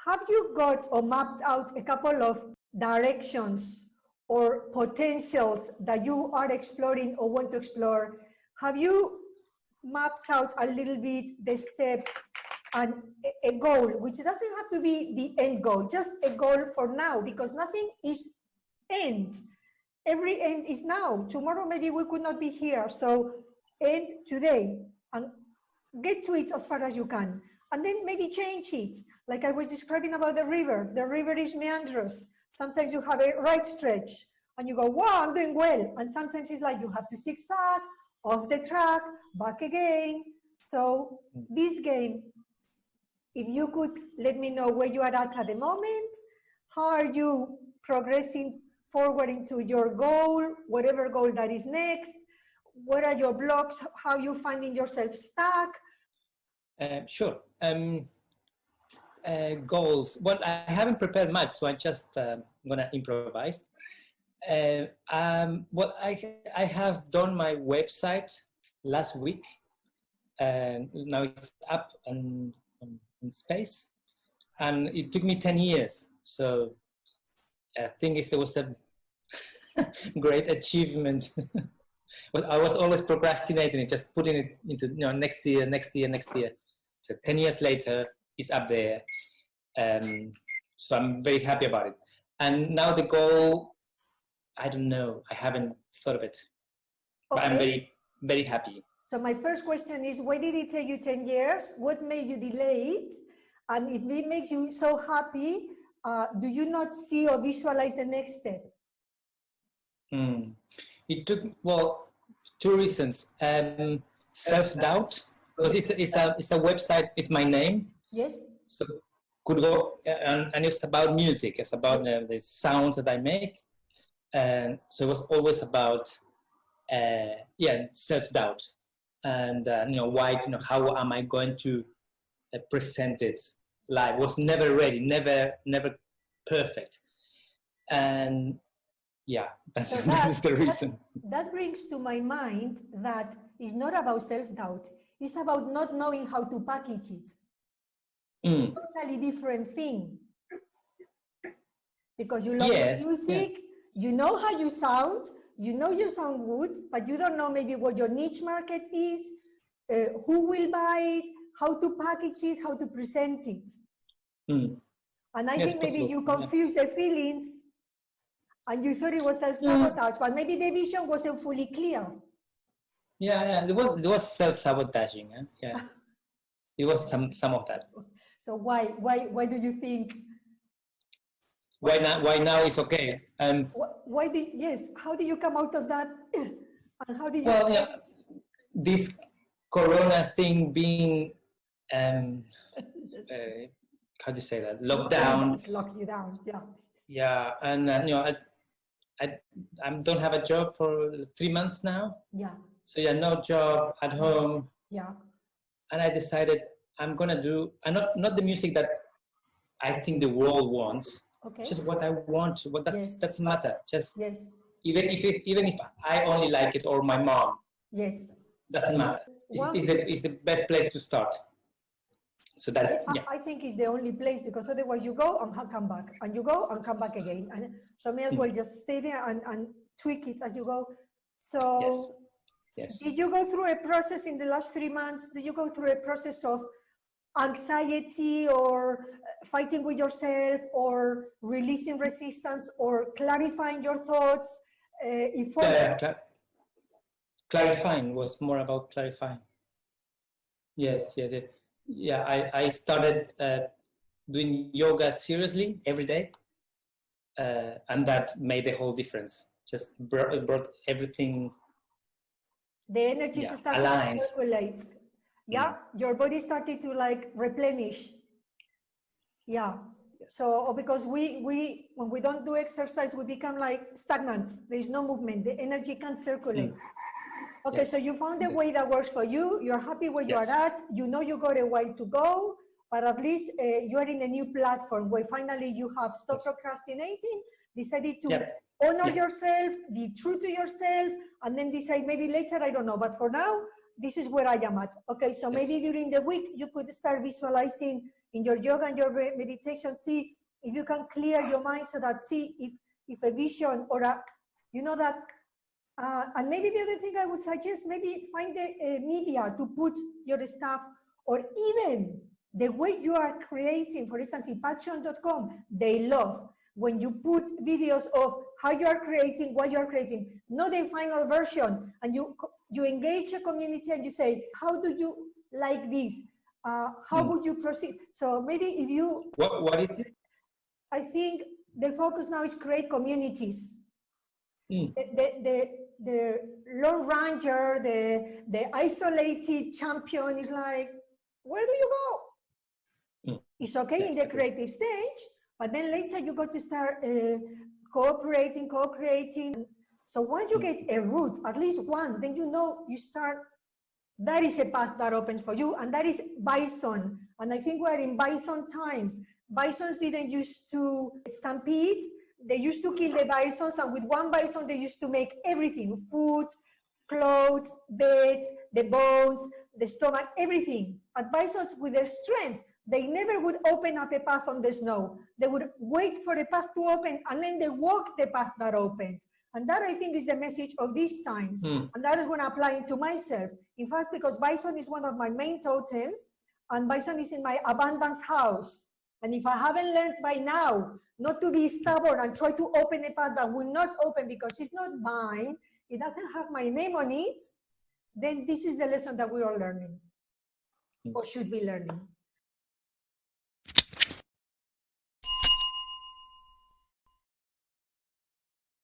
have you got or mapped out a couple of directions or potentials that you are exploring or want to explore? Have you mapped out a little bit the steps and a goal, which doesn't have to be the end goal, just a goal for now, because nothing is end. Every end is now. Tomorrow maybe we could not be here, so end today and get to it as far as you can, and then maybe change it. Like I was describing about the river is meandrous. Sometimes you have a right stretch and you go, wow, I'm doing well, and sometimes it's like you have to zigzag off the track, back again. So this game, if you could let me know where you are at the moment, how are you progressing forward into your goal, whatever goal that is next, what are your blocks, how are you finding yourself stuck? Sure. Goals. Well, I haven't prepared much, so I'm just gonna improvise. Well, I have done my website last week, and now it's up and in space, and it took me 10 years. So I think it was a great achievement. But I was always procrastinating, just putting it into next year. So 10 years later, it's up there. So I'm very happy about it. And now the goal, I don't know. I haven't thought of it. Okay. But I'm very, very happy. So my first question is, why did it take you 10 years? What made you delay it? And if it makes you so happy, do you not see or visualize the next step? It took, well, two reasons. Self-doubt, because it's a website, it's my name. Yes. So could go, and it's about music, it's about the sounds that I make. And so it was always about, self-doubt. And, how am I going to present it live? Was never ready, never perfect. And yeah, that's the reason. That brings to my mind that it's not about self-doubt. It's about not knowing how to package it. It's a totally different thing. Because you love music, you know how you sound, you know you sound good, but you don't know maybe what your niche market is, who will buy it, how to package it, how to present it. And I think maybe you confuse the feelings and you thought it was self-sabotage, but maybe the vision wasn't fully clear. Yeah, it was self-sabotaging. Yeah, it was some of that. So why do you think? Why now is okay? How do you come out of that? And how do you? Well, yeah, this Corona thing being, how do you say that? Lockdown. Lock you down. Yeah. Yeah, and I don't have a job for 3 months now. Yeah. So no job at home. Yeah. And I decided I'm gonna do, not the music that I think the world wants. Okay. Just what I want. What that's matter. Just even if I only like it or my mom. Yes. Doesn't matter. It's the best place to start. So that's I think it's the only place, because otherwise you go and come back, and you go and come back again, and so may as well just stay there and tweak it as you go. So yes. Did you go through a process in the last 3 months? Do you go through a process of anxiety or fighting with yourself or releasing resistance or clarifying your thoughts? Clarifying was more about clarifying. Yes. Yeah, I started doing yoga seriously every day, and that made the whole difference. Just brought everything. The energy started aligned. to circulate. Yeah, your body started to like replenish. Yeah. Yes. So because we when we don't do exercise, we become like stagnant. There is no movement. The energy can't circulate. Okay, so you found a way that works for you. You're happy where you are at. You know you got a way to go, but at least you are in a new platform where finally you have stopped procrastinating, decided to honor yourself, be true to yourself, and then decide maybe later, I don't know, but for now, this is where I am at. Okay, so maybe during the week you could start visualizing in your yoga and your meditation, see if you can clear your mind so that see if a vision or a, you know that, and maybe the other thing I would suggest, maybe find the media to put your stuff, or even the way you are creating. For instance, in Patreon.com, they love when you put videos of how you are creating, what you are creating, not the final version, and you engage a community and you say, how do you like this? How would you proceed? So maybe if you... What is it? I think the focus now is create communities. The lone ranger, the isolated champion is like, where do you go? It's okay in the creative stage, but then later you got to start cooperating, co-creating. So once you get a route, at least one, then you know you start, that is a path that opens for you, and that is bison. And I think we're in bison times. Bisons didn't used to stampede. They used to kill the bisons, and with one bison, they used to make everything: food, clothes, beds, the bones, the stomach, everything. But bisons, with their strength, they never would open up a path on the snow. They would wait for the path to open, and then they walk the path that opened. And that, I think, is the message of these times. And that is going to apply to myself. In fact, because bison is one of my main totems, and bison is in my abundance house. And if I haven't learned by now not to be stubborn and try to open a path that will not open because it's not mine, it doesn't have my name on it, then this is the lesson that we are learning or should be learning.